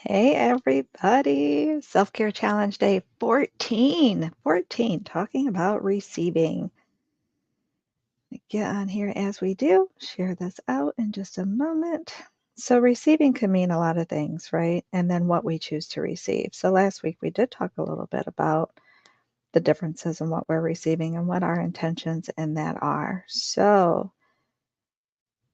Hey everybody, Self-Care Challenge Day 14, talking about receiving. Get on here as we do, share this out in just a moment. So receiving can mean a lot of things, right? And then what we choose to receive. So last week we did talk a little bit about the differences in what we're receiving and what our intentions in that are. So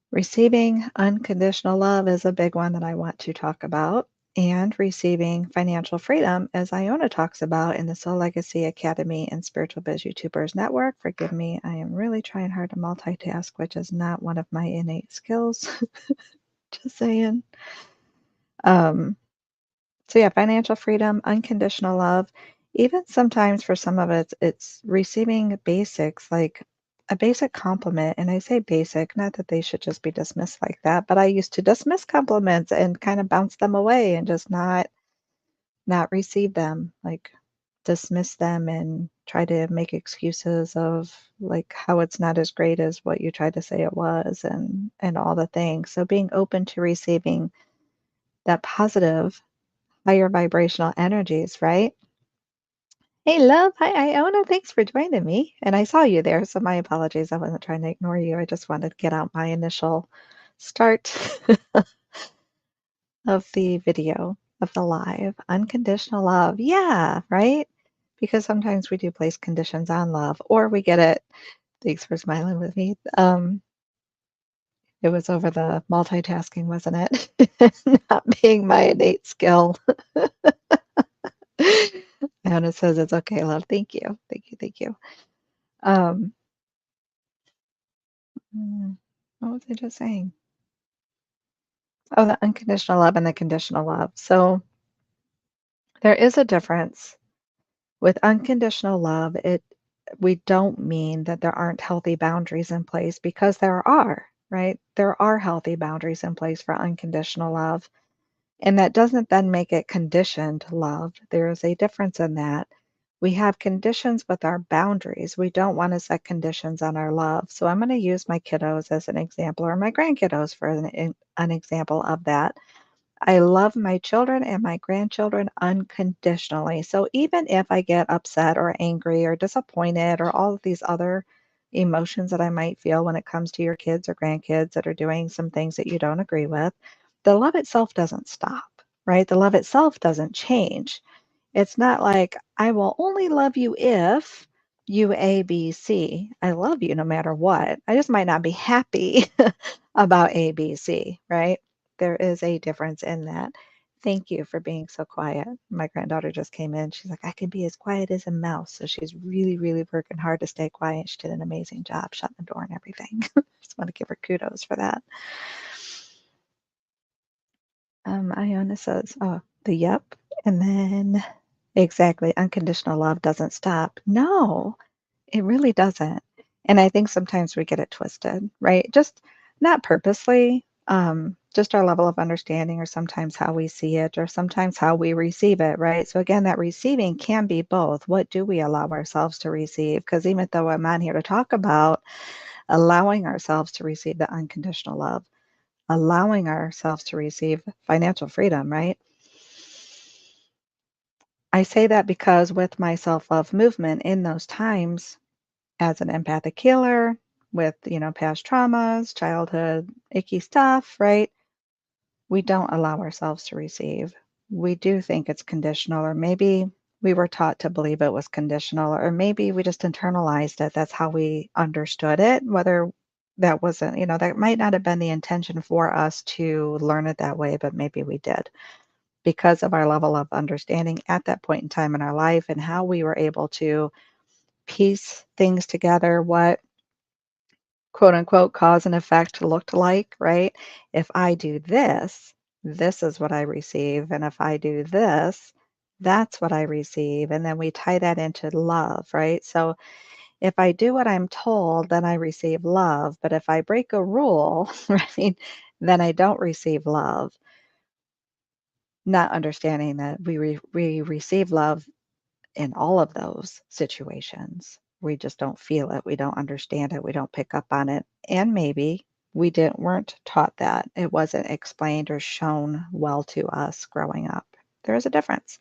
receiving unconditional love is a big one that I want to talk about, and receiving financial freedom, as Iona talks about in the Soul Legacy Academy and Spiritual Biz YouTubers Network. Forgive me, I am really trying hard to multitask, which is not one of my innate skills. Just saying. Um, so yeah, financial freedom, unconditional love. Even sometimes for some of it, it's receiving basics like a basic compliment. And I say basic, not that they should just be dismissed like that, but I used to dismiss compliments and kind of bounce them away and just not receive them, like dismiss them and try to make excuses of like how it's not as great as what you tried to say it was and all the things. So being open to receiving that positive higher vibrational energies, right? Hey, love. Hi, Iona. Thanks for joining me. And I saw you there, so my apologies. I wasn't trying to ignore you. I just wanted to get out my initial start of the video, of the live. Unconditional love. Yeah, right? Because sometimes we do place conditions on love, or we get it. Thanks for smiling with me. It was over the multitasking, wasn't it? Not being my innate skill. Iona says it's okay, love. Thank you. Thank you. Thank you. Um, what was I just saying? Oh, the unconditional love and the conditional love. So there is a difference. With unconditional love, we don't mean that there aren't healthy boundaries in place, because there are, right? There are healthy boundaries in place for unconditional love. And that doesn't then make it conditioned love. There is a difference in that. We have conditions with our boundaries. We don't want to set conditions on our love. So I'm going to use my kiddos as an example, or my grandkiddos for an example of that. I love my children and my grandchildren unconditionally. So even if I get upset or angry or disappointed or all of these other emotions that I might feel when it comes to your kids or grandkids that are doing some things that you don't agree with, the love itself doesn't stop, right? The love itself doesn't change. It's not like, I will only love you if you A, B, C. I love you no matter what. I just might not be happy about A, B, C, right? There is a difference in that. Thank you for being so quiet. My granddaughter just came in. She's like, I can be as quiet as a mouse. So she's really, really working hard to stay quiet. She did an amazing job shutting the door and everything. Just want to give her kudos for that. Iona says, oh, the yep. And then exactly, unconditional love doesn't stop. No, it really doesn't. And I think sometimes we get it twisted, right? Just not purposely, just our level of understanding, or sometimes how we see it, or sometimes how we receive it, right? So again, that receiving can be both. What do we allow ourselves to receive? Because even though I'm on here to talk about allowing ourselves to receive the unconditional love, allowing ourselves to receive financial freedom, right? I say that because with my self-love movement in those times, as an empathic healer with, past traumas, childhood icky stuff, right? We don't allow ourselves to receive. We do think it's conditional, or maybe we were taught to believe it was conditional, or maybe we just internalized it. That's how we understood it, whether that wasn't, that might not have been the intention for us to learn it that way, but maybe we did, because of our level of understanding at that point in time in our life and how we were able to piece things together, what quote unquote cause and effect looked like, right? If I do this, this is what I receive. And if I do this, that's what I receive. And then we tie that into love, right? So if I do what I'm told, then I receive love. But if I break a rule, right, then I don't receive love. Not understanding that we receive love in all of those situations. We just don't feel it. We don't understand it. We don't pick up on it. And maybe weren't taught that. It wasn't explained or shown well to us growing up. There is a difference.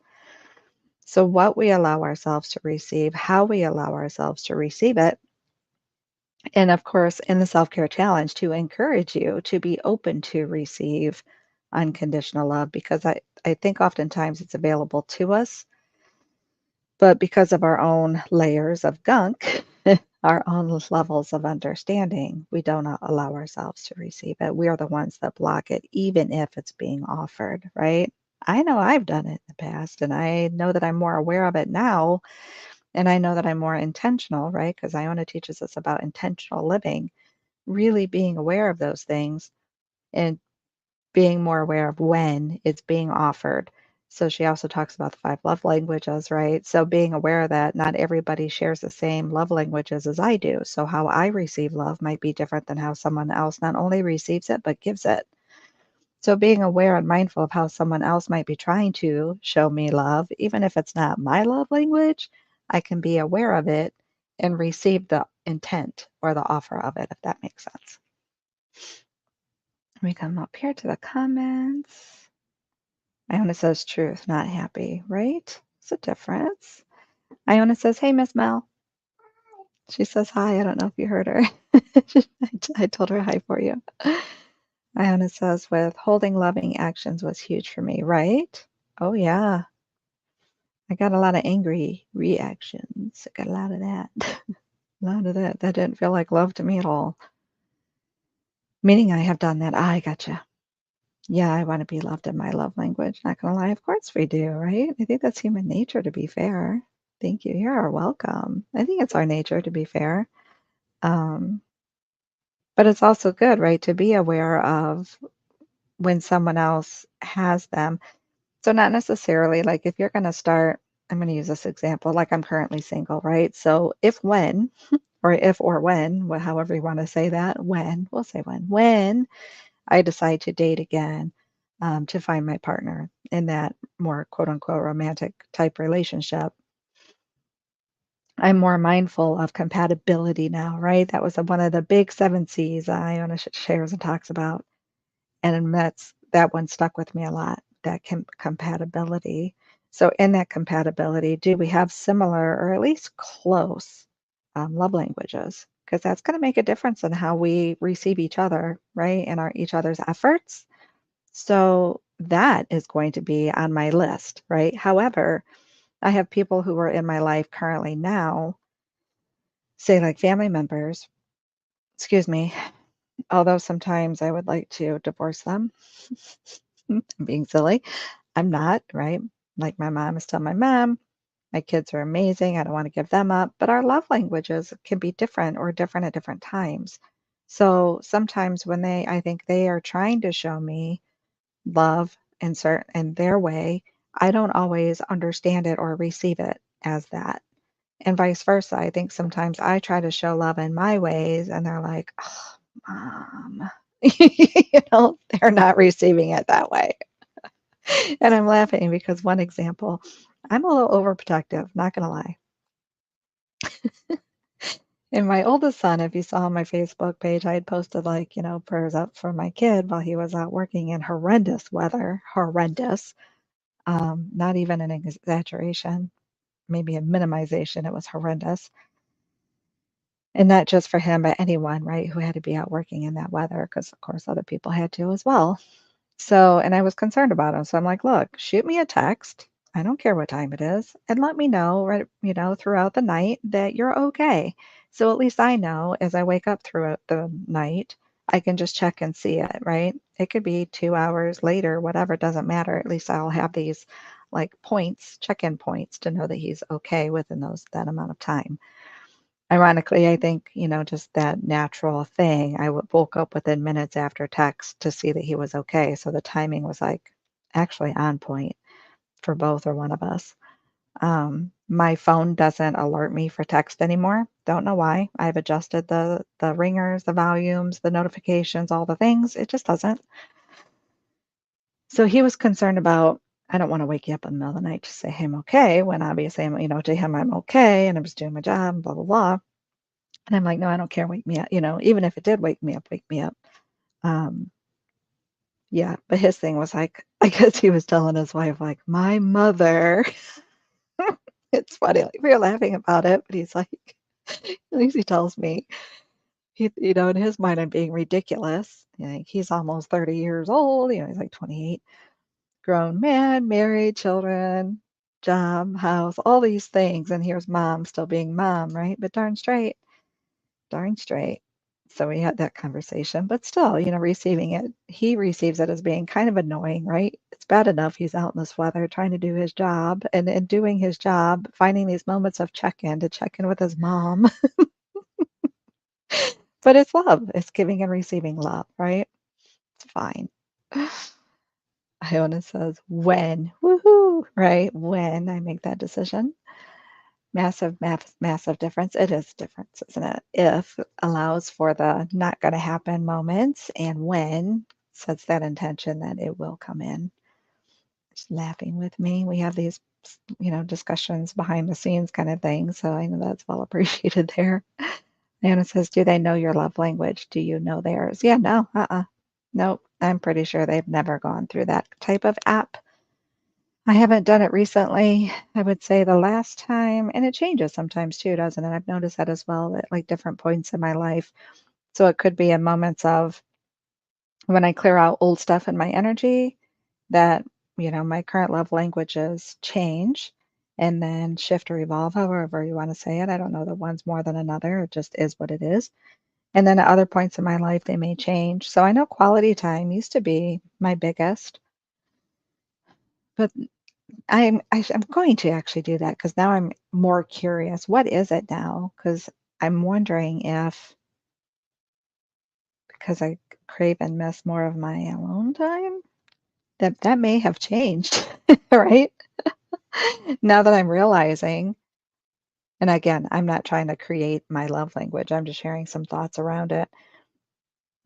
So what we allow ourselves to receive, how we allow ourselves to receive it, and of course, in the self-care challenge, to encourage you to be open to receive unconditional love, because I think oftentimes it's available to us, but because of our own layers of gunk, our own levels of understanding, we don't allow ourselves to receive it. We are the ones that block it, even if it's being offered, right? I know I've done it in the past, and I know that I'm more aware of it now, and I know that I'm more intentional, right? Because Iona teaches us about intentional living, really being aware of those things and being more aware of when it's being offered. So she also talks about the 5 love languages, right? So being aware that not everybody shares the same love languages as I do. So how I receive love might be different than how someone else not only receives it, but gives it. So being aware and mindful of how someone else might be trying to show me love, even if it's not my love language, I can be aware of it and receive the intent or the offer of it, if that makes sense. We come up here to the comments. Iona says truth, not happy, right? It's a difference. Iona says, hey, Miss Mel. She says hi. I don't know if you heard her. I told her hi for you. Iona says, withholding loving actions was huge for me, right? Oh, yeah. I got a lot of angry reactions. I got a lot of that. A lot of that. That didn't feel like love to me at all. Meaning I have done that. I gotcha. Yeah, I want to be loved in my love language. Not gonna lie, of course we do, right? I think that's human nature, to be fair. Thank you. You're welcome. I think it's our nature, to be fair. Um, but it's also good, right, to be aware of when someone else has them. So not necessarily like if you're gonna start, I'm gonna use this example, like I'm currently single, right? So if when, or if or when, however you want to say that, when, we'll say when I decide to date again, to find my partner in that more quote unquote romantic type relationship, I'm more mindful of compatibility now, right? That was one of the big 7 C's Iona shares and talks about. And that one stuck with me a lot, that compatibility. So in that compatibility, do we have similar or at least close love languages? Because that's going to make a difference in how we receive each other, right? And each other's efforts. So that is going to be on my list, right? However, I have people who are in my life currently now, say like family members, excuse me, although sometimes I would like to divorce them. I'm being silly. I'm not, right? Like my mom is still my mom. My kids are amazing. I don't want to give them up. But our love languages can be different or different at different times. So sometimes when I think they are trying to show me love in their way, I don't always understand it or receive it as that. And vice versa. I think sometimes I try to show love in my ways and they're like, oh, mom, they're not receiving it that way. And I'm laughing because one example, I'm a little overprotective, not gonna lie. And my oldest son, if you saw on my Facebook page, I had posted like, prayers up for my kid while he was out working in horrendous weather, horrendous. Not even an exaggeration, maybe a minimization. It was horrendous. And not just for him, but anyone, right, who had to be out working in that weather, because of course other people had to as well. So, and I was concerned about him. So I'm like, look, shoot me a text. I don't care what time it is, and let me know, right, throughout the night that you're okay. So at least I know as I wake up throughout the night, I can just check and see it, right? It could be 2 hours later, whatever, it doesn't matter. At least I'll have these like points, check-in points to know that he's okay within that amount of time. Ironically, I think, just that natural thing. Woke up within minutes after text to see that he was okay. So the timing was like actually on point for both or one of us. My phone doesn't alert me for text anymore. Don't know why. I've adjusted the ringers, the volumes, the notifications, all the things. It just doesn't. So he was concerned about, I don't want to wake you up in the middle of the night to say, hey, I'm okay, when obviously to him I'm okay and I'm just doing my job, blah, blah, blah. And I'm like, no, I don't care. Wake me up. Even if it did wake me up, wake me up. Um, yeah, but his thing was like, I guess he was telling his wife, like, my mother. It's funny, like, we were laughing about it, but he's like, at least he tells me, in his mind, I'm being ridiculous. He's almost 30 years old. He's like 28, grown man, married, children, job, house, all these things. And here's mom still being mom, right? But darn straight, darn straight. So we had that conversation, but still, receiving it, he receives it as being kind of annoying, right? It's bad enough he's out in this weather trying to do his job and doing his job, finding these moments of check in with his mom. But it's love. It's giving and receiving love, right? It's fine. Iona says, when, woohoo, right? When I make that decision. Massive, massive difference. It is difference, isn't it? If allows for the not going to happen moments, and when sets that intention that it will come in. She's laughing with me. We have these, discussions behind the scenes kind of thing. So I know that's well appreciated there. Anna says, do they know your love language? Do you know theirs? Yeah, no, Nope. I'm pretty sure they've never gone through that type of app. I haven't done it recently. I would say the last time, and it changes sometimes too, doesn't it? I've noticed that as well at like different points in my life. So it could be in moments of when I clear out old stuff in my energy that, my current love languages change and then shift or evolve, however you want to say it. I don't know that one's more than another. It just is what it is. And then at other points in my life, they may change. So I know quality time used to be my biggest, but I'm going to actually do that because now I'm more curious. What is it now? Because I'm wondering if because I crave and miss more of my alone time, that may have changed, right? Now that I'm realizing, and again, I'm not trying to create my love language. I'm just sharing some thoughts around it.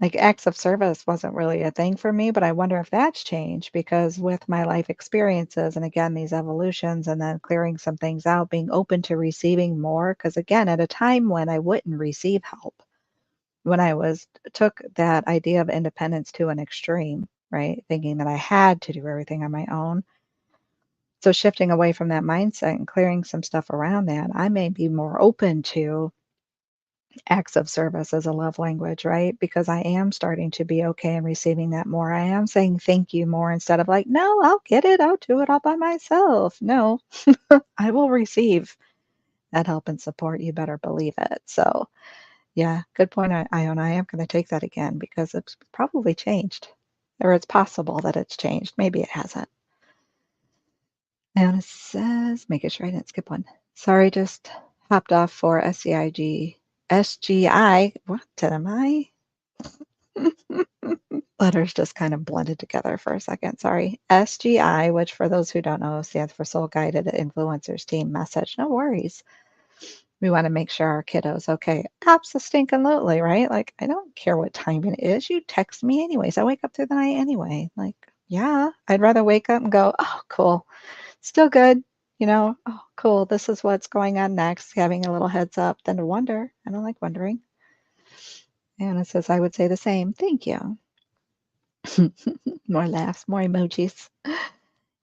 Like acts of service wasn't really a thing for me, but I wonder if that's changed because with my life experiences and again, these evolutions and then clearing some things out, being open to receiving more. Because again, at a time when I wouldn't receive help, when I took that idea of independence to an extreme, right? Thinking that I had to do everything on my own. So shifting away from that mindset and clearing some stuff around that, I may be more open to acts of service as a love language, right? Because I am starting to be okay in receiving that more. I am saying thank you more instead of like, no, I'll get it. I'll do it all by myself. No, I will receive that help and support. You better believe it. So, yeah, good point, Iona. I am going to take that again because it's probably changed, or it's possible that it's changed. Maybe it hasn't. Iona says, making sure I didn't skip one. Sorry, just hopped off for SEIG. SGI. What am I? Letters just kind of blended together for a second. Sorry. SGI, which for those who don't know, stands for Soul Guided Influencers Team Message. No worries. We want to make sure our kiddos okay. Absolutely, right? Like, I don't care what time it is. You text me anyways. I wake up through the night anyway. Like, yeah, I'd rather wake up and go, oh, cool. Still good. Oh, cool. This is what's going on next. Having a little heads up than to wonder. I don't like wondering. Anna says, I would say the same. Thank you. More laughs, more emojis.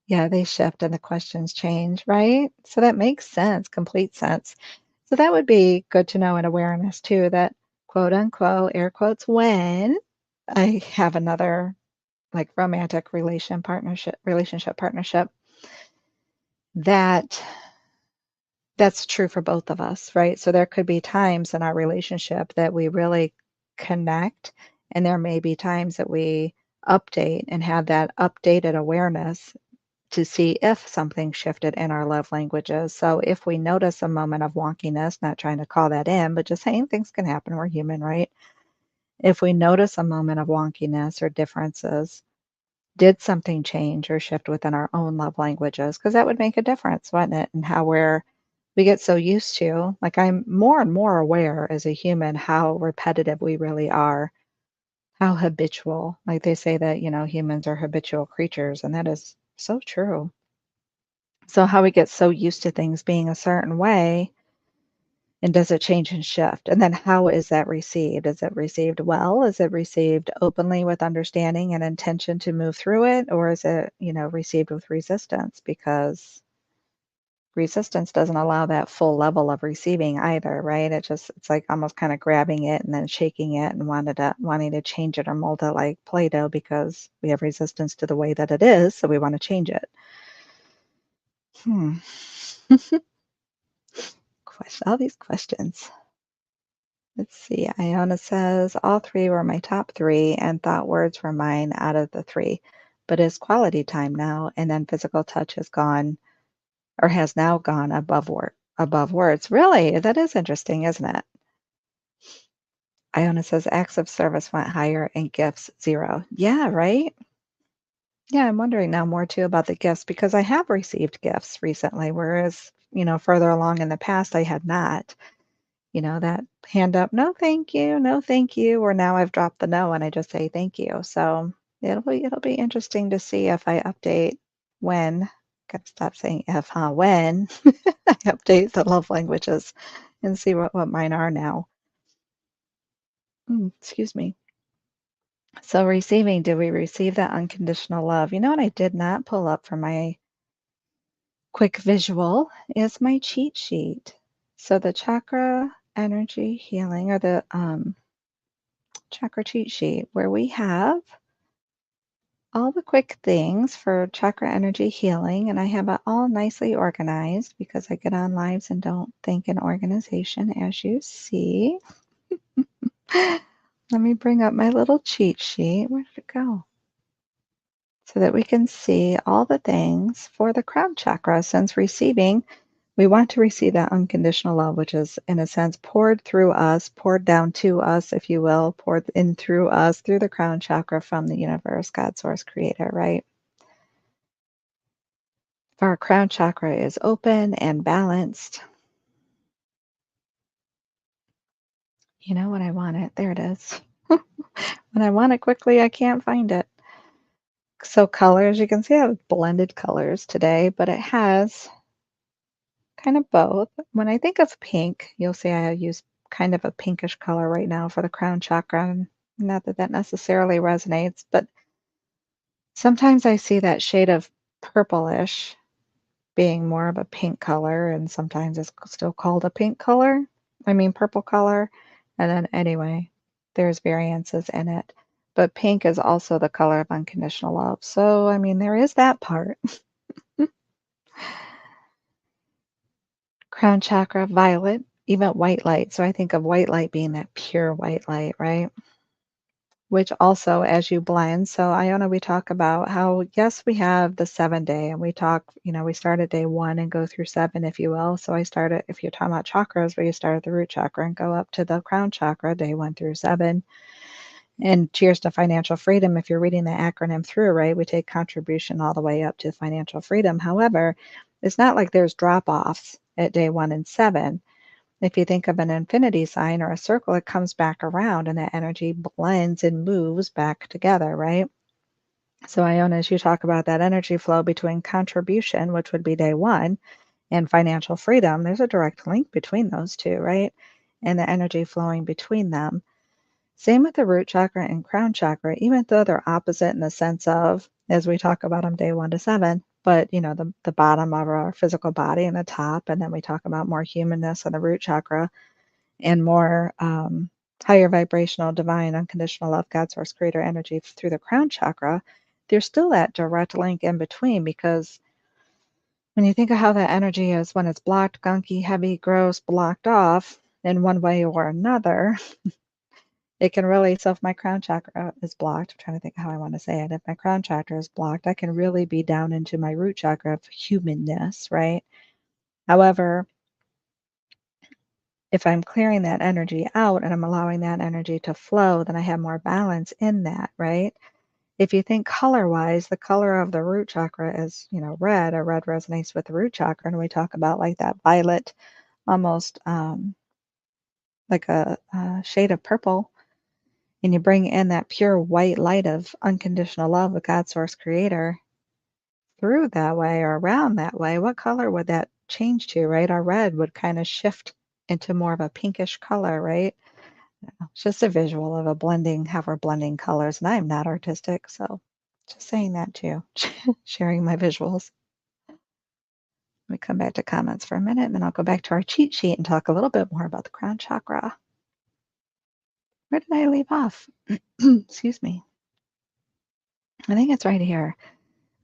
Yeah, they shift and the questions change, right? So that makes sense, complete sense. So that would be good to know and awareness too that quote unquote, air quotes, when I have another like romantic relationship partnership, that that's true for both of us, right? So there could be times in our relationship that we really connect, and there may be times that we update and have that updated awareness to see if something shifted in our love languages. So if we notice a moment of wonkiness, not trying to call that in, but just saying things can happen, we're human, right? If we notice a moment of wonkiness or differences, did something change or shift within our own love languages? Because that would make a difference, wouldn't it? And how we get so used to, like I'm more and more aware as a human how repetitive we really are, how habitual. Like they say that, humans are habitual creatures, and that is so true. So how we get so used to things being a certain way And does it change and shift? And then how is that received? Is it received well? Is it received openly with understanding and intention to move through it? Or is it, received with resistance? Because resistance doesn't allow that full level of receiving either, right? It's like almost kind of grabbing it and then shaking it and wanting to change it or mold it like Play-Doh because we have resistance to the way that it is, so we want to change it. Hmm. All these questions. Let's see. Iona says, all three were my top three, and thought words were mine out of the three. But it's quality time now, and then physical touch has gone or has now gone above words. Really? That is interesting, isn't it? Iona says, acts of service went higher and gifts 0. Yeah, right? Yeah, I'm wondering now more too about the gifts because I have received gifts recently, whereas, further along in the past I had not. That hand up, "No, thank you. No, thank you," or now I've dropped the no and I just say thank you. So it'll be interesting to see if I update when. Gotta stop saying if, huh? When I update the love languages and see what mine are now. Excuse me. So receiving, do we receive that unconditional love? You know what I did not pull up for my quick visual is my cheat sheet. So the chakra energy healing or the chakra cheat sheet where we have all the quick things for chakra energy healing, and I have it all nicely organized because I get on lives and don't think in organization, as you see. Let me bring up my little cheat sheet. Where did it go? So that we can see all the things for the crown chakra. Since receiving, we want to receive that unconditional love, which is, in a sense, poured through us, poured down to us, if you will, poured in through us, through the crown chakra from the universe, God, source, creator, right? If our crown chakra is open and balanced, when I want it, there it is. When I want it quickly, I can't find it. So colors, you can see I have blended colors today, but it has kind of both. When I think of pink, you'll see I use kind of a pinkish color right now for the crown chakra. And not that that necessarily resonates, but sometimes I see that shade of purplish being more of a pink color, and sometimes it's still called a pink color. I mean, purple color. And then, anyway, there's variances in it. But pink is also the color of unconditional love. So, I mean, there is that part. Crown chakra, violet, even white light. So I think of white light being that pure white light, right? Which also, as you blend, so Iona, we talk about how, yes, we have the 7 day, and we talk, we start at day 1 and go through 7, if you will. So I started, if you're talking about chakras, where you start at the root chakra and go up to the crown chakra, day 1 through 7. And cheers to financial freedom. If you're reading the acronym through, right, we take contribution all the way up to financial freedom. However, it's not like there's drop offs at day 1 and 7. If you think of an infinity sign or a circle, it comes back around and that energy blends and moves back together, right? So, Iona, as you talk about that energy flow between contribution, which would be day 1, and financial freedom, there's a direct link between those two, right? And the energy flowing between them. Same with the root chakra and crown chakra, even though they're opposite in the sense of, as we talk about them day 1 to 7, but the bottom of our physical body and the top, and then we talk about more humanness in the root chakra and more higher vibrational, divine, unconditional love, God, source, creator energy through the crown chakra. There's still that direct link in between because when you think of how that energy is when it's blocked, gunky, heavy, gross, blocked off in one way or another, it can really, so if my crown chakra is blocked, I'm trying to think how I want to say it. If my crown chakra is blocked, I can really be down into my root chakra of humanness, right? However, if I'm clearing that energy out and I'm allowing that energy to flow, then I have more balance in that, right? If you think color wise, the color of the root chakra is, red, or red resonates with the root chakra. And we talk about like that violet, almost like a shade of purple. And you bring in that pure white light of unconditional love of God, source, creator through that way or around that way. What color would that change to, right? Our red would kind of shift into more of a pinkish color, right? It's just a visual of a blending, how we're blending colors. And I'm not artistic, so just saying that too, sharing my visuals. Let me come back to comments for a minute, and then I'll go back to our cheat sheet and talk a little bit more about the crown chakra. Where did I leave off? Excuse me. I think it's right here.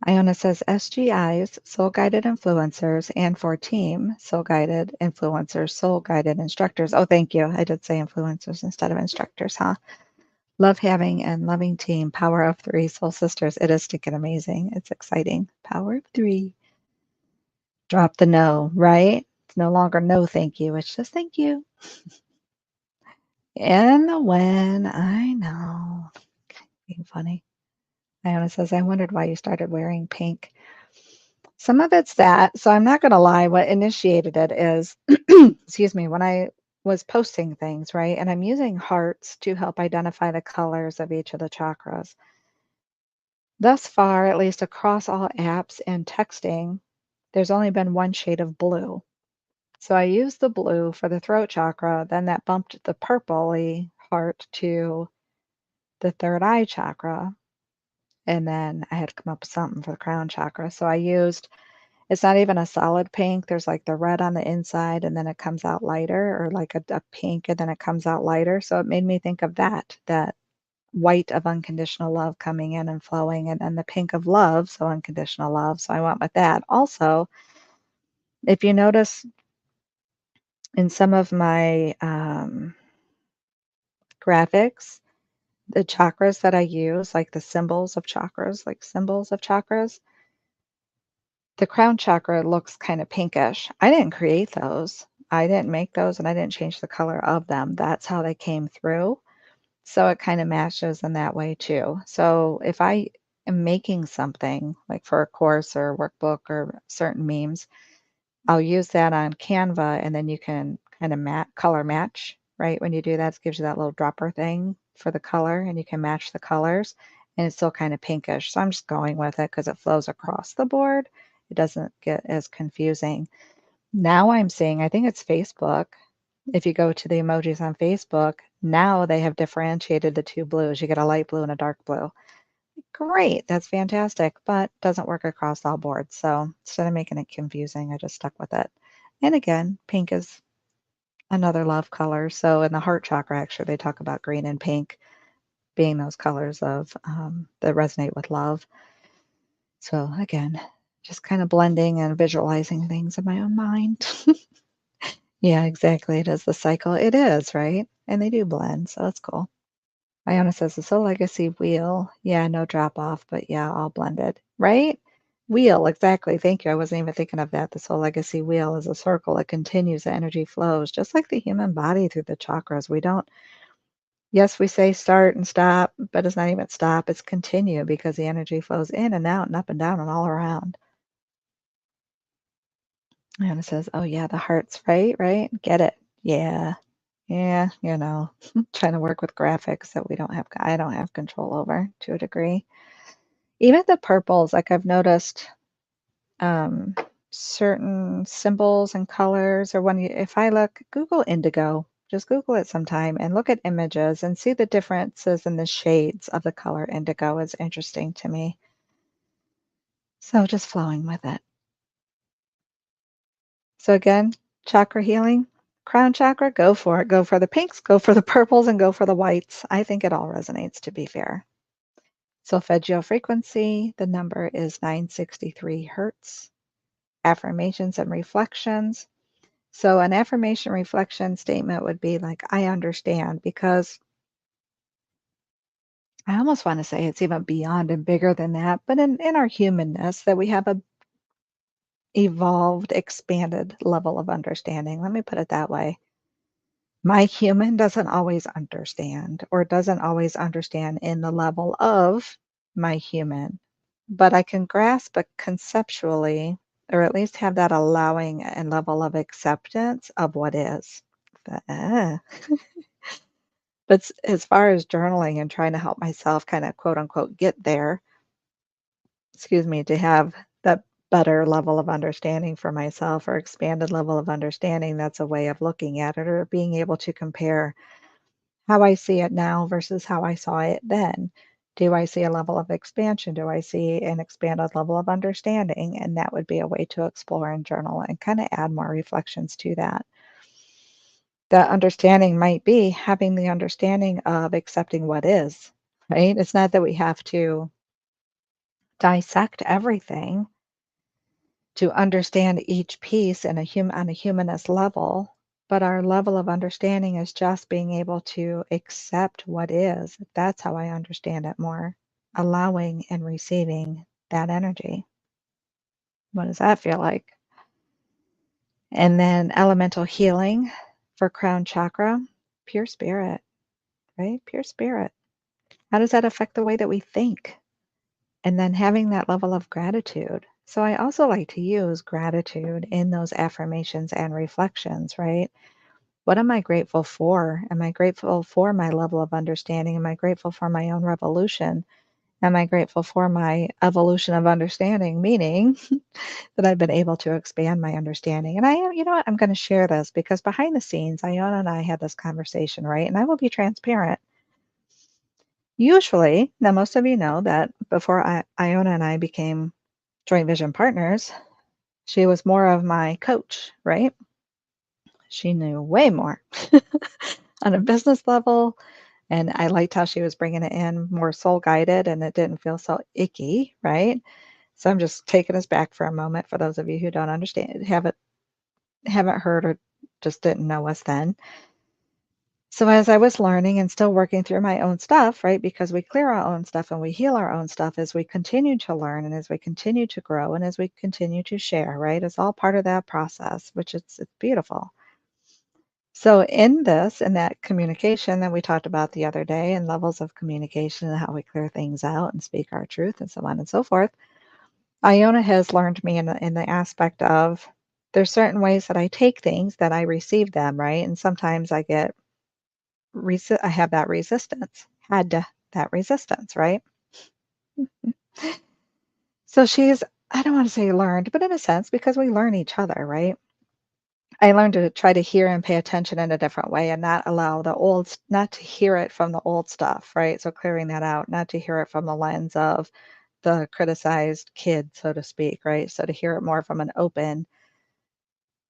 Iona says SGIs, Soul Guided Influencers, and for team, Soul Guided Influencers, Soul Guided Instructors. Oh, thank you. I did say influencers instead of instructors, huh? Love having and loving team. Power of three, Soul Sisters. It is stinking amazing. It's exciting. Power of three. Drop the no, right? It's no longer no thank you. It's just thank you. And the when, I know. Being funny. Iona says, I wondered why you started wearing pink. Some of it's that. So I'm not going to lie. What initiated it is, excuse me, when I was posting things, right? And I'm using hearts to help identify the colors of each of the chakras. Thus far, at least across all apps and texting, there's only been one shade of blue. So I used the blue for the throat chakra, then that bumped the purpley heart to the third eye chakra. And then I had to come up with something for the crown chakra. So I used, it's not even a solid pink. There's like the red on the inside and then it comes out lighter, or like a pink and then it comes out lighter. So it made me think of that white of unconditional love coming in and flowing, and then the pink of love, so unconditional love. So I went with that. Also, if you notice in some of my graphics, the chakras that I use, like the symbols of chakras, the crown chakra looks kind of pinkish. I didn't create those. I didn't make those and I didn't change the color of them. That's how they came through. So it kind of matches in that way too. So if I am making something like for a course or a workbook or certain memes, I'll use that on Canva and then you can kind of color match, right? When you do that, it gives you that little dropper thing for the color and you can match the colors and it's still kind of pinkish. So I'm just going with it because it flows across the board. It doesn't get as confusing. Now I'm seeing, I think it's Facebook. If you go to the emojis on Facebook, now they have differentiated the two blues. You get a light blue and a dark blue. Great, that's fantastic, but doesn't work across all boards. So instead of making it confusing, I just stuck with it. And again, pink is another love color. So in the heart chakra, actually, they talk about green and pink being those colors of that resonate with love. So again, just kind of blending and visualizing things in my own mind. Yeah, exactly. It is the cycle. It is, right? And they do blend, so that's cool. Iona says the Soul Legacy wheel. Yeah, no drop off, but yeah, all blended. Right? Wheel, exactly. Thank you. I wasn't even thinking of that. The Soul Legacy wheel is a circle. It continues, the energy flows, just like the human body through the chakras. We don't, yes, we say start and stop, but it's not even stop, it's continue because the energy flows in and out and up and down and all around. Iona says, oh yeah, the hearts, right? Right? Get it. Yeah. Yeah, trying to work with graphics that I don't have control over to a degree. Even the purples, like I've noticed um, certain symbols and colors, or if I Google indigo, just Google it sometime and look at images and see the differences in the shades of the color indigo is interesting to me. So just flowing with it. So again, chakra healing, crown chakra, go for it. Go for the pinks, go for the purples, and go for the whites. I think it all resonates, to be fair. Solfeggio frequency, the number is 963 hertz. Affirmations and reflections. So an affirmation reflection statement would be like, I understand, because I almost want to say it's even beyond and bigger than that, but in our humanness, that we have a evolved, expanded level of understanding. Let me put it that way. My human doesn't always understand, or doesn't always understand in the level of my human, but I can grasp it conceptually, or at least have that allowing and level of acceptance of what is. But, but as far as journaling and trying to help myself kind of quote unquote get there, excuse me, to have that better level of understanding for myself or expanded level of understanding, that's a way of looking at it or being able to compare how I see it now versus how I saw it then. Do I see a level of expansion? Do I see an expanded level of understanding? And that would be a way to explore and journal and kind of add more reflections to that. That understanding might be having the understanding of accepting what is, right? It's not that we have to dissect everything to understand each piece in on a humanist level, but our level of understanding is just being able to accept what is. That's how I understand it more. Allowing and receiving that energy. What does that feel like? And then elemental healing for crown chakra, pure spirit, right? Pure spirit. How does that affect the way that we think? And then having that level of gratitude. So I also like to use gratitude in those affirmations and reflections, right? What am I grateful for? Am I grateful for my level of understanding? Am I grateful for my own revolution? Am I grateful for my evolution of understanding, meaning that I've been able to expand my understanding? And you know what? I'm going to share this because behind the scenes, Iona and I had this conversation, right? And I will be transparent. Usually, now most of you know that before Iona and I became joint vision partners, she was more of my coach, right? She knew way more on a business level. And I liked how she was bringing it in more soul guided and it didn't feel so icky, right? So I'm just taking us back for a moment for those of you who don't understand, haven't heard or just didn't know us then. So as I was learning and still working through my own stuff, right? Because we clear our own stuff and we heal our own stuff as we continue to learn and as we continue to grow and as we continue to share, right? It's all part of that process, which it's beautiful. So in that communication that we talked about the other day and levels of communication and how we clear things out and speak our truth and so on and so forth, Iona has learned me in the aspect of there's certain ways that I take things that I receive them, right? And sometimes I have that resistance, that resistance, right? So I don't want to say learned, but in a sense, because we learn each other, right? I learned to try to hear and pay attention in a different way and not allow not to hear it from the old stuff, right? So clearing that out, not to hear it from the lens of the criticized kid, so to speak, right? So to hear it more from an open,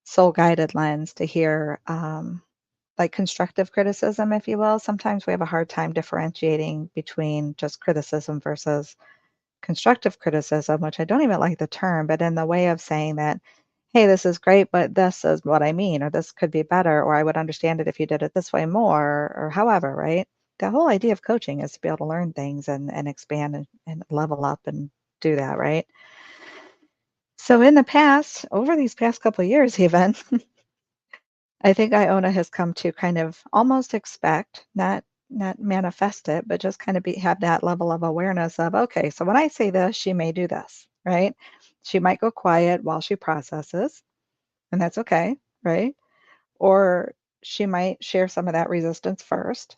soul guided lens, to hear like constructive criticism, if you will. Sometimes we have a hard time differentiating between just criticism versus constructive criticism, which I don't even like the term, but in the way of saying that, hey, this is great, but this is what I mean, or this could be better, or I would understand it if you did it this way more, or however, right? The whole idea of coaching is to be able to learn things and expand and level up and do that, right? So in the past, over these past couple of years even, I think Iona has come to kind of almost expect, not manifest it, but just kind of have that level of awareness of, okay, so when I say this, she may do this, right? She might go quiet while she processes, and that's okay, right? Or she might share some of that resistance first.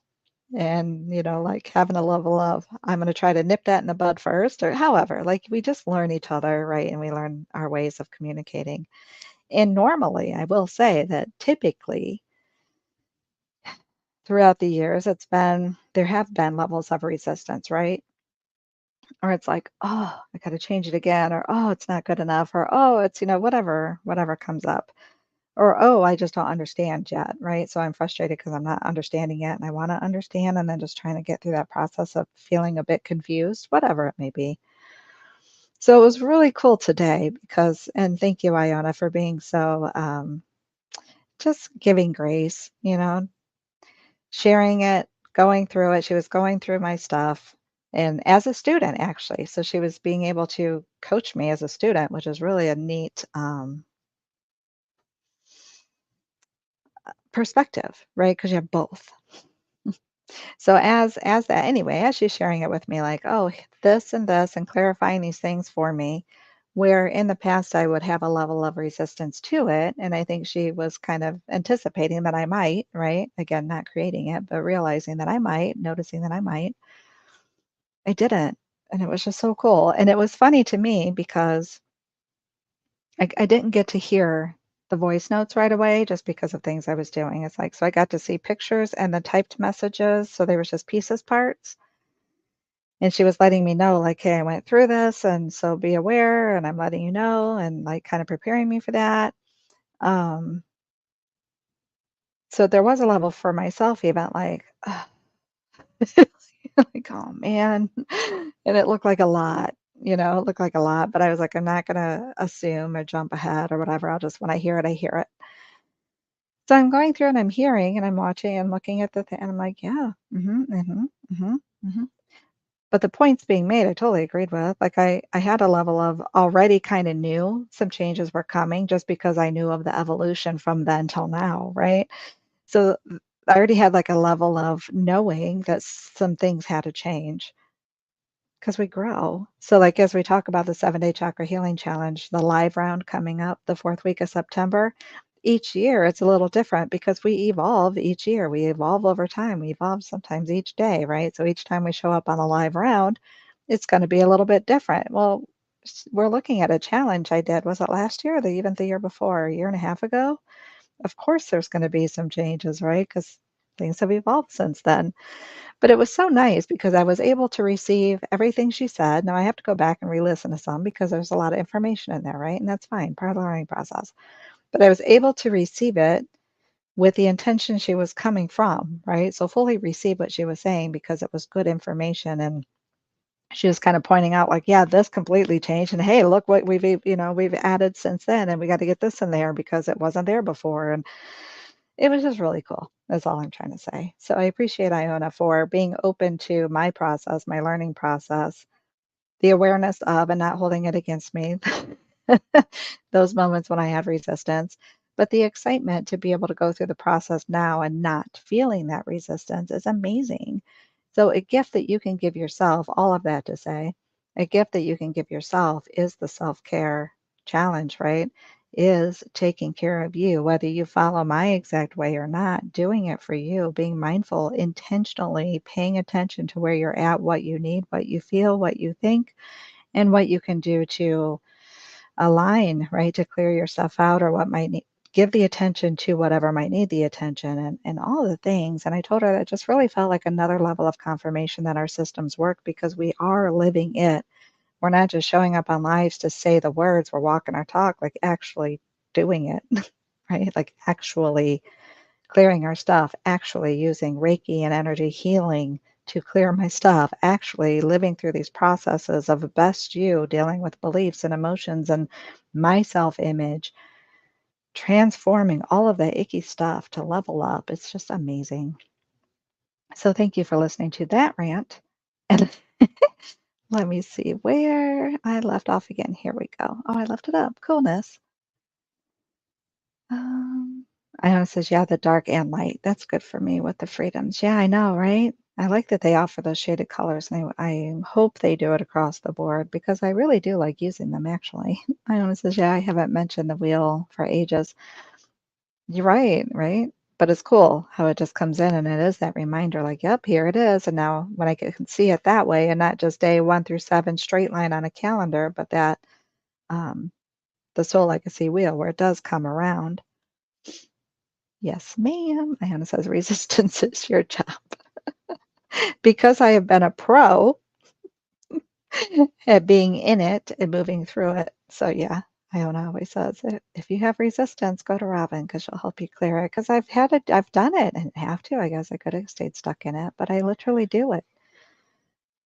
And, like having a level of, I'm going to try to nip that in the bud first, or however, like we just learn each other, right? And we learn our ways of communicating. And normally, I will say that typically throughout the years, there have been levels of resistance, right? Or it's like, oh, I got to change it again, or oh, it's not good enough, or oh, it's, whatever comes up, or oh, I just don't understand yet, right? So I'm frustrated because I'm not understanding yet and I want to understand, and then just trying to get through that process of feeling a bit confused, whatever it may be. So it was really cool today and thank you, Iona, for being so just giving grace, sharing it, going through it. She was going through my stuff and as a student, actually. So she was being able to coach me as a student, which is really a neat perspective, right? Because you have both. So as that anyway, as she's sharing it with me, like, oh, this and clarifying these things for me, where in the past I would have a level of resistance to it. And I think she was kind of anticipating that I might, right? Again, not creating it, but realizing that I might, noticing that I might. I didn't. And it was just so cool. And it was funny to me because I didn't get to hear the voice notes right away just because of things I was doing. It's like, so I got to see pictures and the typed messages. So they were just pieces parts. And she was letting me know, like, hey, I went through this, and so be aware, and I'm letting you know, and like kind of preparing me for that. Um, so there was a level for myself, even like, like, oh man. And it looked like a lot, it looked like a lot, but I was like, I'm not going to assume or jump ahead or whatever. I'll just, when I hear it, I hear it. So I'm going through and I'm hearing and I'm watching and looking at the thing and I'm like, yeah, But the points being made, I totally agreed with. Like I had a level of already kind of knew some changes were coming just because I knew of the evolution from then till now, right? So I already had like a level of knowing that some things had to change because we grow. So like as we talk about the 7-day chakra healing challenge, the live round coming up the fourth week of September, each year it's a little different because we evolve each year. We evolve over time. We evolve sometimes each day, right? So each time we show up on a live round, it's going to be a little bit different. Well, we're looking at a challenge I did. Was it last year or even the year before, a year and a half ago? Of course, there's going to be some changes, right? Because things have evolved since then. But it was so nice because I was able to receive everything she said. Now I have to go back and re-listen to some because there's a lot of information in there, right? And that's fine, part of the learning process. But I was able to receive it with the intention she was coming from, right? So fully receive what she was saying because it was good information and she was kind of pointing out like, yeah, this completely changed and hey, look what we've added since then and we got to get this in there because it wasn't there before and it was just really cool. That's all I'm trying to say. So I appreciate Iona for being open to my process, my learning process, the awareness of and not holding it against me, those moments when I had resistance, but the excitement to be able to go through the process now and not feeling that resistance is amazing. So, a gift that you can give yourself, all of that to say, a gift that you can give yourself is the self care challenge, right? Is taking care of you, whether you follow my exact way or not, doing it for you, being mindful, intentionally paying attention to where you're at, what you need, what you feel, what you think, and what you can do to align, right? To clear yourself out or what might need, give the attention to whatever might need the attention and all the things. And I told her that just really felt like another level of confirmation that our systems work because we are living it. We're not just showing up on lives to say the words, we're walking our talk, like actually doing it, right? Like actually clearing our stuff, actually using Reiki and energy healing to clear my stuff, actually living through these processes of best you, dealing with beliefs and emotions and my self image, transforming all of that icky stuff to level up. It's just amazing. So, thank you for listening to that rant. And let me see where I left off again. Here we go. Oh, I left it up. Coolness. Um, Iona says, yeah, the dark and light. That's good for me with the freedoms. Yeah, I know, right? I like that they offer those shaded colors, and I hope they do it across the board because I really do like using them, actually. Iona says, yeah, I haven't mentioned the wheel for ages. You're right, right? But it's cool how it just comes in and it is that reminder, like, yep, here it is. And now when can see it that way and not just day 1 through 7 straight line on a calendar, but that um, the soul legacy wheel where it does come around. Yes, ma'am. Hannah says resistance is your job. Because I have been a pro at being in it and moving through it. So yeah, Iona always says if you have resistance, go to Robin because she'll help you clear it. Because I've done it and have to. I guess I could have stayed stuck in it, but I literally do it.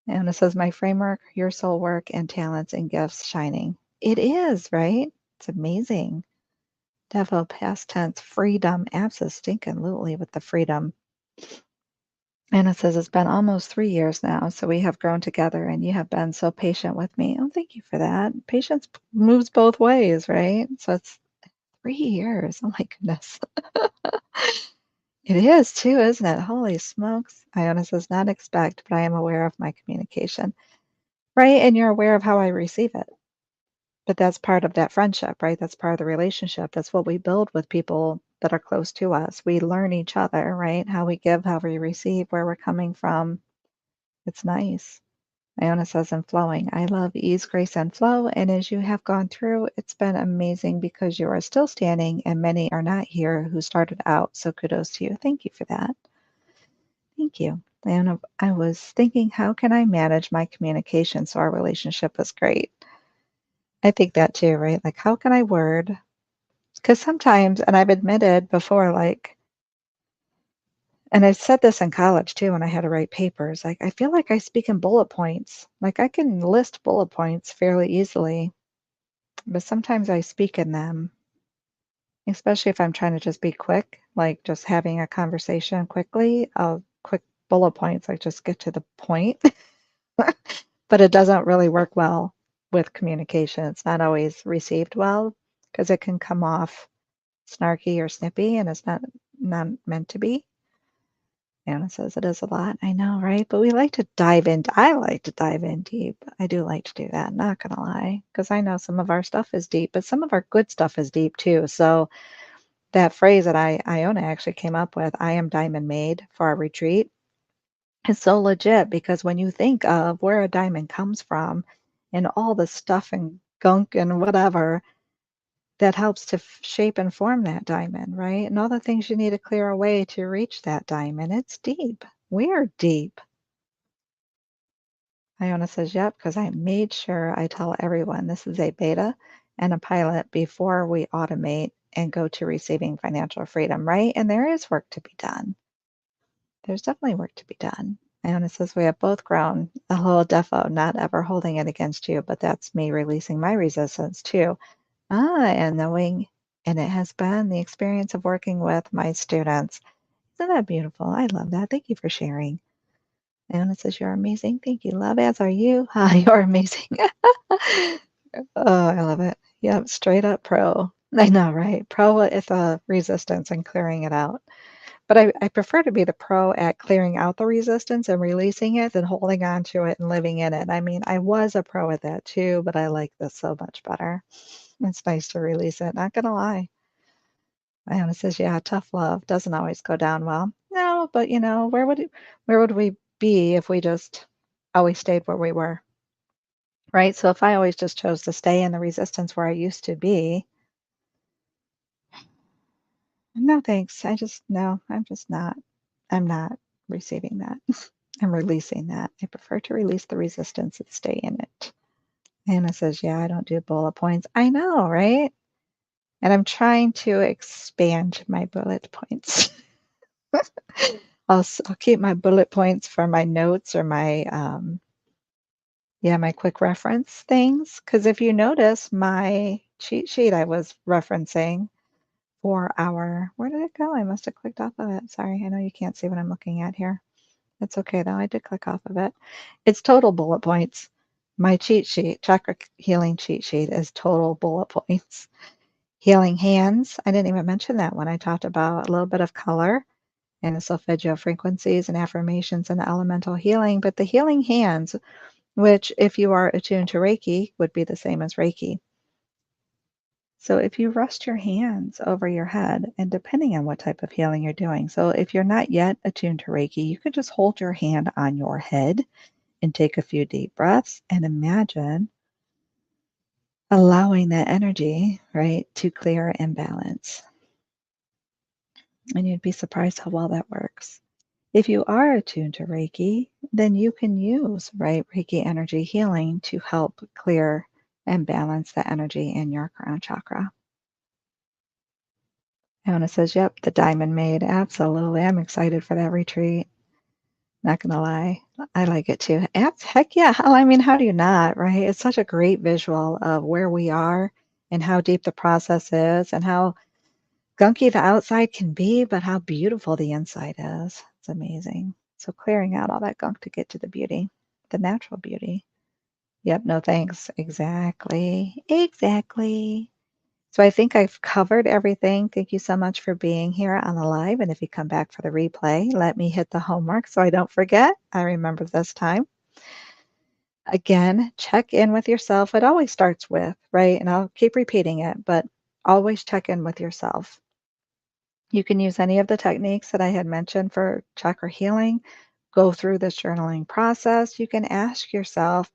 Iona says my framework, your soul work, and talents and gifts shining. It is, right? It's amazing. Devo past tense, freedom, absolutely with the freedom. And it says, it's been almost 3 years now, so we have grown together and you have been so patient with me. Oh, thank you for that. Patience moves both ways, right? So it's 3 years. Oh my goodness. It is too, isn't it? Holy smokes. Iona says, not expect, but I am aware of my communication, right? And you're aware of how I receive it. But that's part of that friendship, right? That's part of the relationship. That's what we build with people that are close to us. We learn each other, right? How we give, how we receive, where we're coming from. It's nice. Iona says, and flowing. I love ease, grace, and flow. And as you have gone through, it's been amazing because you are still standing and many are not here who started out. So kudos to you. Thank you for that. Thank you. Iona, I was thinking, how can I manage my communication so our relationship is great? I think that too, right? Like, how can I word? Because sometimes, and I've admitted before, like, and I said this in college too when I had to write papers. Like, I feel like I speak in bullet points. Like, I can list bullet points fairly easily, but sometimes I speak in them, especially if I'm trying to just be quick, like just having a conversation quickly. I'll quick bullet points, like just get to the point. But it doesn't really work well with communication. It's not always received well because it can come off snarky or snippy, and it's not meant to be. Anna says it is a lot. I know, right? But we like to dive in. I like to dive in deep. I do like to do that, not gonna lie, because I know some of our stuff is deep, but some of our good stuff is deep too. So that phrase that Iona actually came up with, I am diamond made for our retreat, is so legit because when you think of where a diamond comes from and all the stuff and gunk and whatever that helps to shape and form that diamond, right? And all the things you need to clear away to reach that diamond. It's deep. We're deep. Iona says, yep, because I made sure I tell everyone this is a beta and a pilot before we automate and go to receiving financial freedom, right? And there is work to be done. There's definitely work to be done. Iona says, we have both grown a whole defo, not ever holding it against you, but that's me releasing my resistance too. And knowing, and it has been the experience of working with my students. Isn't that beautiful? I love that. Thank you for sharing. Anna says, you're amazing. Thank you, love. As are you. Hi, you're amazing. Oh, I love it. Yep, straight up pro. I know, right? Pro with resistance and clearing it out. But I prefer to be the pro at clearing out the resistance and releasing it than holding on to it and living in it. I mean, I was a pro at that too, but I like this so much better. It's nice to release it, not gonna lie. Iona says, yeah, tough love doesn't always go down well. No, but where would we be if we just always stayed where we were? Right? So if I always just chose to stay in the resistance where I used to be, no thanks. No, I'm just not. I'm not receiving that. I'm releasing that. I prefer to release the resistance and stay in it. Anna says, yeah, I don't do bullet points. I know, right? And I'm trying to expand my bullet points. I'll keep my bullet points for my notes or my quick reference things. Because if you notice, my cheat sheet I was referencing for where did it go? I must have clicked off of it. Sorry, I know you can't see what I'm looking at here. It's okay though, I did click off of it. It's total bullet points. My cheat sheet, Chakra Healing cheat sheet, is total bullet points. Healing hands, I didn't even mention that when I talked about a little bit of color and the solfeggio frequencies and affirmations and elemental healing. But the healing hands, which if you are attuned to Reiki, would be the same as Reiki. So if you rest your hands over your head, and depending on what type of healing you're doing, so if you're not yet attuned to Reiki, you could just hold your hand on your head and take a few deep breaths and imagine allowing that energy, right, to clear imbalance. And you'd be surprised how well that works. If you are attuned to Reiki, then you can use, right, Reiki energy healing to help clear and balance the energy in your crown chakra. Anna says, yep, the diamond maid. Absolutely. I'm excited for that retreat. Not gonna lie. I like it too. Heck yeah. I mean, how do you not, right? It's such a great visual of where we are and how deep the process is and how gunky the outside can be, but how beautiful the inside is. It's amazing. So clearing out all that gunk to get to the beauty, the natural beauty. Yep, no thanks. Exactly. Exactly. So I think I've covered everything. Thank you so much for being here on the live. And if you come back for the replay, let me hit the homework so I don't forget. I remember this time. Again, check in with yourself. It always starts with, right? And I'll keep repeating it, but always check in with yourself. You can use any of the techniques that I had mentioned for chakra healing, go through this journaling process, you can ask yourself,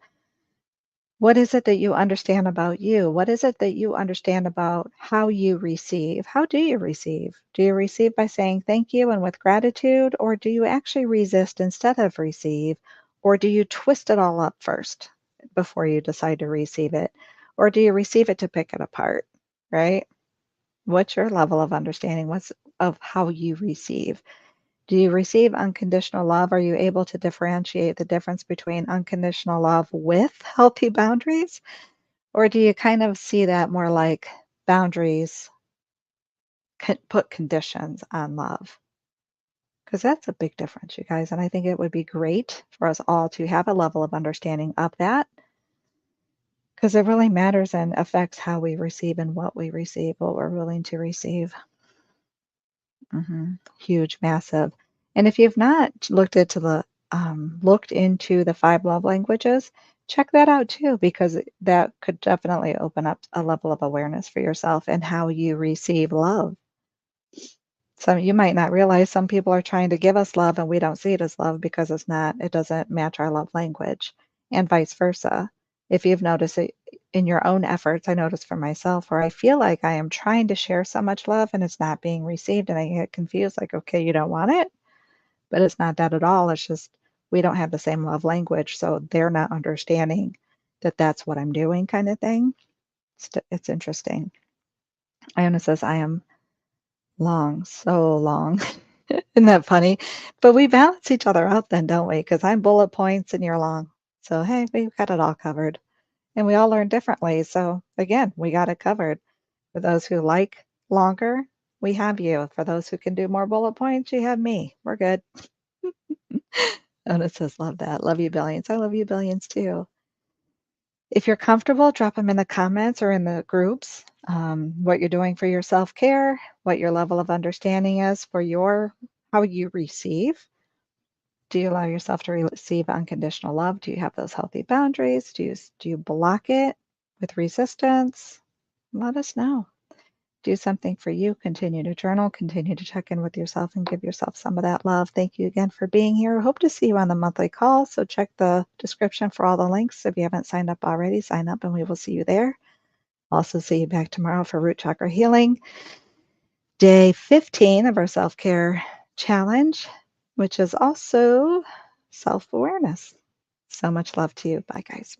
what is it that you understand about you? What is it that you understand about how you receive? How do you receive? Do you receive by saying thank you and with gratitude, or do you actually resist instead of receive? Or do you twist it all up first before you decide to receive it? Or do you receive it to pick it apart, right? What's your level of understanding? What's of how you receive? Do you receive unconditional love? Are you able to differentiate the difference between unconditional love with healthy boundaries? Or do you kind of see that more like boundaries put conditions on love? Because that's a big difference, you guys. And I think it would be great for us all to have a level of understanding of that, because it really matters and affects how we receive and what we receive, what we're willing to receive. Huge, massive. And if you've not looked into the five love languages, check that out too, because that could definitely open up a level of awareness for yourself and how you receive love. So you might not realize some people are trying to give us love and we don't see it as love because it doesn't match our love language, and vice versa. If you've noticed it in your own efforts, I notice for myself where I feel like I am trying to share so much love and it's not being received, and I get confused, like, okay, you don't want it, but it's not that at all. It's just we don't have the same love language, so they're not understanding that that's what I'm doing, kind of thing. It's interesting. Iona says, I am long, so long. Isn't that funny? But we balance each other out then, don't we? Because I'm bullet points and you're long. So, hey, we've got it all covered. And we all learn differently. So, again, we got it covered. For those who like longer, we have you. For those who can do more bullet points, you have me. We're good. And it says, love that. Love you, billions. I love you, billions, too. If you're comfortable, drop them in the comments or in the groups, what you're doing for your self-care, what your level of understanding is for how you receive. Do you allow yourself to receive unconditional love? Do you have those healthy boundaries? Do you block it with resistance? Let us know. Do something for you. Continue to journal, continue to check in with yourself and give yourself some of that love. Thank you again for being here. Hope to see you on the monthly call. So check the description for all the links. If you haven't signed up already, sign up and we will see you there. Also see you back tomorrow for Root Chakra Healing, day 15 of our self-care challenge, which is also self-awareness. So much love to you. Bye, guys.